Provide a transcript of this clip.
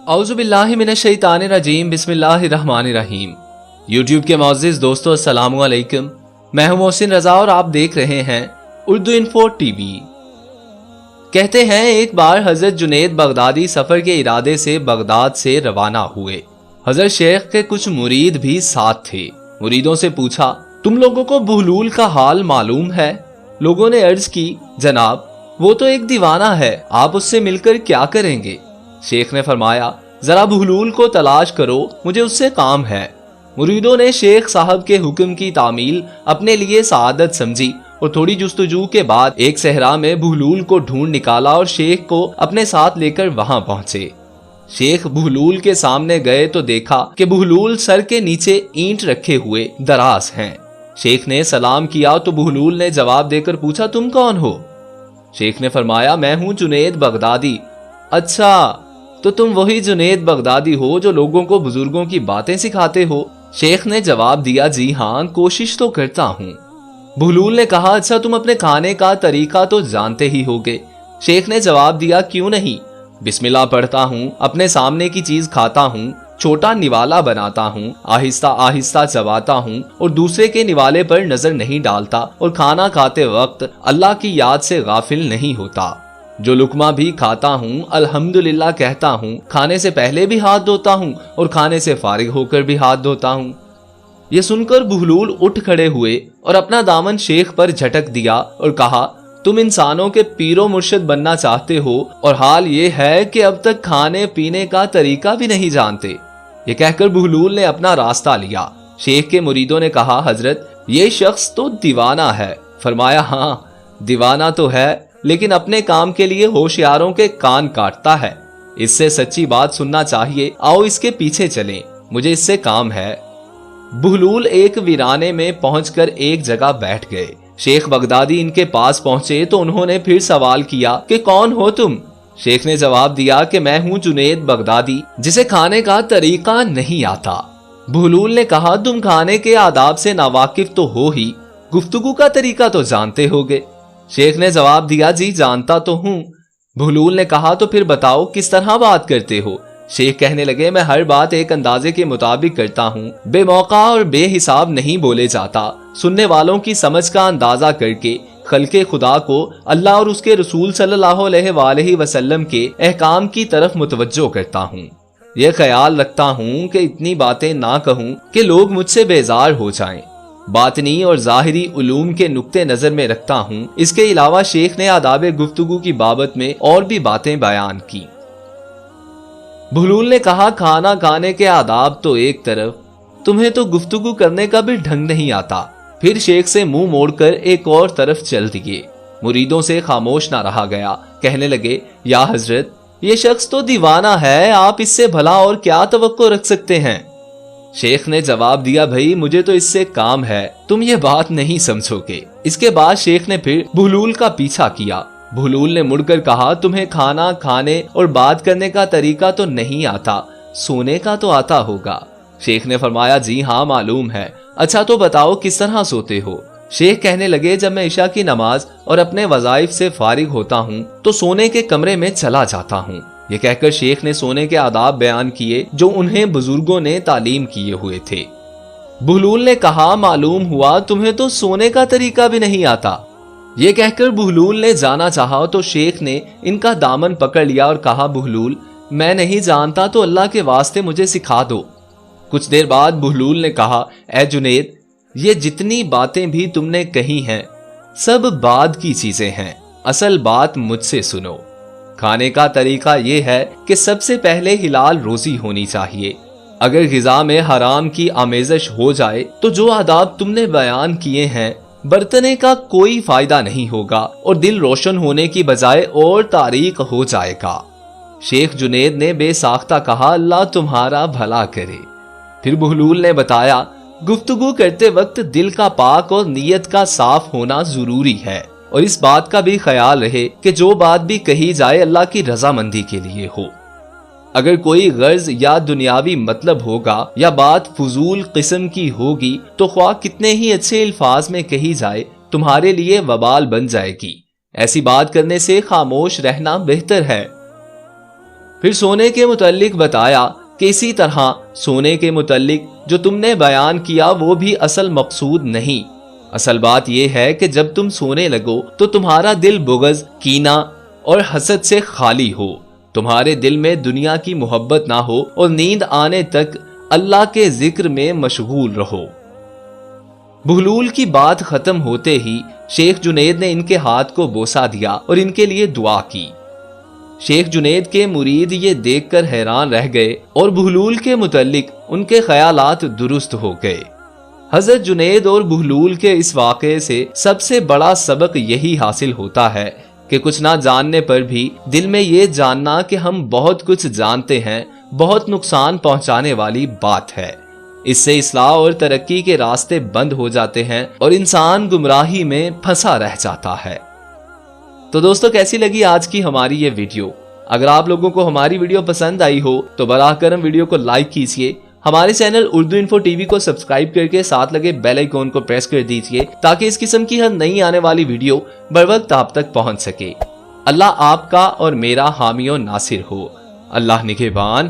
औज़ु बिल्लाहि मिनश शैतानिर रजीम, बिस्मिल्लाहिर रहमानिर रहीम। यूट्यूब के मौज़िज़ दोस्तों, अस्सलामु अलैकुम। मैं हूं मोहसिन रजा और आप देख रहे हैं उर्दू इन्फो टीवी। कहते हैं एक बार हजरत जुनैद बगदादी सफर के इरादे से बगदाद से रवाना हुए। हजरत शेख के कुछ मुरीद भी साथ थे। मुरीदों से पूछा, तुम लोगों को बहलूल का हाल मालूम है? लोगों ने अर्ज की, जनाब वो तो एक दीवाना है, आप उससे मिलकर क्या करेंगे? शेख ने फरमाया, जरा बहलूल को तलाश करो, मुझे उससे काम है। मुरीदों ने शेख साहब के हुक्म की तामील अपने लिए सआदत समझी और थोड़ी जुस्तजू के बाद एक सहरा में बहलूल को ढूंढ निकाला और शेख को अपने साथ लेकर वहां पहुंचे। शेख बहलूल के सामने गए तो देखा कि बहलूल सर के नीचे ईंट रखे हुए दराज हैं। शेख ने सलाम किया तो बहलूल ने जवाब देकर पूछा, तुम कौन हो? शेख ने फरमाया, मैं हूं जुनैद बगदादी। अच्छा, तो तुम वही जुनैद बगदादी हो जो लोगों को बुजुर्गों की बातें सिखाते हो? शेख ने जवाब दिया, जी हाँ, कोशिश तो करता हूँ। बहलूल ने कहा, अच्छा तुम अपने खाने का तरीका तो जानते ही होगे? शेख ने जवाब दिया, क्यों नहीं, बिस्मिल्लाह पढ़ता हूँ, अपने सामने की चीज खाता हूँ, छोटा निवाला बनाता हूँ, आहिस्ता आहिस्ता चबाता हूँ और दूसरे के निवाले पर नजर नहीं डालता और खाना खाते वक्त अल्लाह की याद से गाफिल नहीं होता। जो लुकमा भी खाता हूँ अल्हम्दुलिल्लाह कहता हूँ, खाने से पहले भी हाथ धोता हूँ और खाने से फारिग होकर भी हाथ धोता हूँ। ये सुनकर बहलूल उठ खड़े हुए और अपना दामन शेख पर झटक दिया और कहा, तुम इंसानों के पीरो मुर्शिद बनना चाहते हो और हाल ये है कि अब तक खाने पीने का तरीका भी नहीं जानते। ये कहकर बहलूल ने अपना रास्ता लिया। शेख के मुरीदों ने कहा, हजरत ये शख्स तो दीवाना है। फरमाया, हाँ दीवाना तो है, लेकिन अपने काम के लिए होशियारों के कान काटता है। इससे सच्ची बात सुनना चाहिए, आओ इसके पीछे चलें, मुझे इससे काम है। बहलूल एक वीराने में पहुंचकर एक जगह बैठ गए। शेख बगदादी इनके पास पहुंचे तो उन्होंने फिर सवाल किया कि कौन हो तुम? शेख ने जवाब दिया कि मैं हूं जुनैद बगदादी, जिसे खाने का तरीका नहीं आता। बहलूल ने कहा, तुम खाने के आदाब से नावाकिफ तो हो ही, गुफ्तगू का तरीका तो जानते होगे? शेख ने जवाब दिया, जी जानता तो हूँ। बहलूल ने कहा, तो फिर बताओ किस तरह बात करते हो? शेख कहने लगे, मैं हर बात एक अंदाजे के मुताबिक करता हूँ, बेमौका और बेहिसाब नहीं बोले जाता। सुनने वालों की समझ का अंदाजा करके खल्के खुदा को अल्लाह और उसके रसूल सल्लल्लाहु अलैहि वसल्लम के अहकाम की तरफ मुतवज्जो करता हूँ। यह ख्याल रखता हूँ कि इतनी बातें ना कहूँ कि लोग मुझसे बेजार हो जाएं। बातनी और जाहिरी उलूम के नुक्ते नजर में रखता हूँ। इसके अलावा शेख ने आदाब गुफ्तगू की बाबत में और भी बातें बयान की। बहलूल ने कहा, खाना खाने के आदाब तो एक तरफ, तुम्हें तो गुफ्तगू करने का भी ढंग नहीं आता। फिर शेख से मुंह मोड़कर एक और तरफ चल दिए। मुरीदों से खामोश ना रहा गया। कहने लगे, या हजरत ये शख्स तो दीवाना है, आप इससे भला और क्या तवक्को रख सकते हैं? शेख ने जवाब दिया, भाई मुझे तो इससे काम है, तुम ये बात नहीं समझोगे। इसके बाद शेख ने फिर बहलूल का पीछा किया। बहलूल ने मुड़कर कहा, तुम्हें खाना खाने और बात करने का तरीका तो नहीं आता, सोने का तो आता होगा। शेख ने फरमाया, जी हाँ मालूम है। अच्छा तो बताओ किस तरह सोते हो? शेख कहने लगे, जब मैं इशा की नमाज और अपने वज़ाइफ से फारिग होता हूँ तो सोने के कमरे में चला जाता हूँ। ये कहकर शेख ने सोने के आदाब बयान किए जो उन्हें बुजुर्गों ने तालीम किए हुए थे। बहलूल ने कहा, मालूम हुआ तुम्हें तो सोने का तरीका भी नहीं आता। ये कहकर बहलूल ने जाना चाहा तो शेख ने इनका दामन पकड़ लिया और कहा, बहलूल मैं नहीं जानता तो अल्लाह के वास्ते मुझे सिखा दो। कुछ देर बाद बहलूल ने कहा, ए जुनैद, ये जितनी बातें भी तुमने कही हैं सब बाद की चीजें हैं, असल बात मुझसे सुनो। खाने का तरीका यह है कि सबसे पहले हिलाल रोजी होनी चाहिए। अगर ग़िज़ा में हराम की आमेज़श हो जाए तो जो आदाब तुमने बयान किए हैं बरतने का कोई फायदा नहीं होगा और दिल रोशन होने की बजाय और तारीक हो जाएगा। शेख जुनैद ने बेसाख्ता कहा, अल्लाह तुम्हारा भला करे। फिर बहलूल ने बताया, गुफ्तगू करते वक्त दिल का पाक और नीयत का साफ होना जरूरी है और इस बात का भी ख्याल रहे कि जो बात भी कही जाए अल्लाह की रजामंदी के लिए हो। अगर कोई गर्ज या दुनियावी मतलब होगा या बात फजूल किस्म की होगी तो ख्वाह कितने ही अच्छे अल्फाज में कही जाए तुम्हारे लिए वबाल बन जाएगी। ऐसी बात करने से खामोश रहना बेहतर है। پھر سونے کے متعلق بتایا کہ اسی طرح سونے کے متعلق جو تم نے بیان کیا وہ بھی اصل مقصود نہیں. اصل بات یہ ہے کہ جب تم سونے لگو تو تمہارا دل بغض، کینہ اور حسد سے خالی ہو، تمہارے دل میں دنیا کی محبت نہ ہو اور نیند آنے تک اللہ کے ذکر میں مشغول رہو. بہلول کی بات ختم ہوتے ہی شیخ جنید نے ان کے ہاتھ کو بوسہ دیا اور ان کے لیے دعا کی. شیخ جنید کے مرید یہ دیکھ کر حیران رہ گئے اور بہلول کے متعلق ان کے خیالات درست ہو گئے. حضرت جنید اور بہلول کے اس واقعے سے سب سے بڑا سبق یہی حاصل ہوتا ہے کہ کچھ نہ جاننے پر بھی دل میں یہ جاننا کہ ہم بہت کچھ جانتے ہیں بہت نقصان پہنچانے والی بات ہے. اس سے اصلاح اور ترقی کے راستے بند ہو جاتے ہیں اور انسان گمراہی میں پھنسا رہ جاتا ہے. تو دوستو، کیسی لگی آج کی ہماری یہ ویڈیو؟ اگر آپ لوگوں کو ہماری ویڈیو پسند آئی ہو تو براہ کرم ویڈیو کو لائک کیجئے، ہمارے channel Urdu info T V کو سبسکرائب کر کے ساتھ لگے بیل آئیکن کو پریس کر دیجئے تاکہ اس قسم کی ہر نئی آنے والی ویڈیو بروقت آپ تک پہنچ سکے. اللہ آپ کا اور میرا حامی و ناصر ہو. اللہ نگہبان.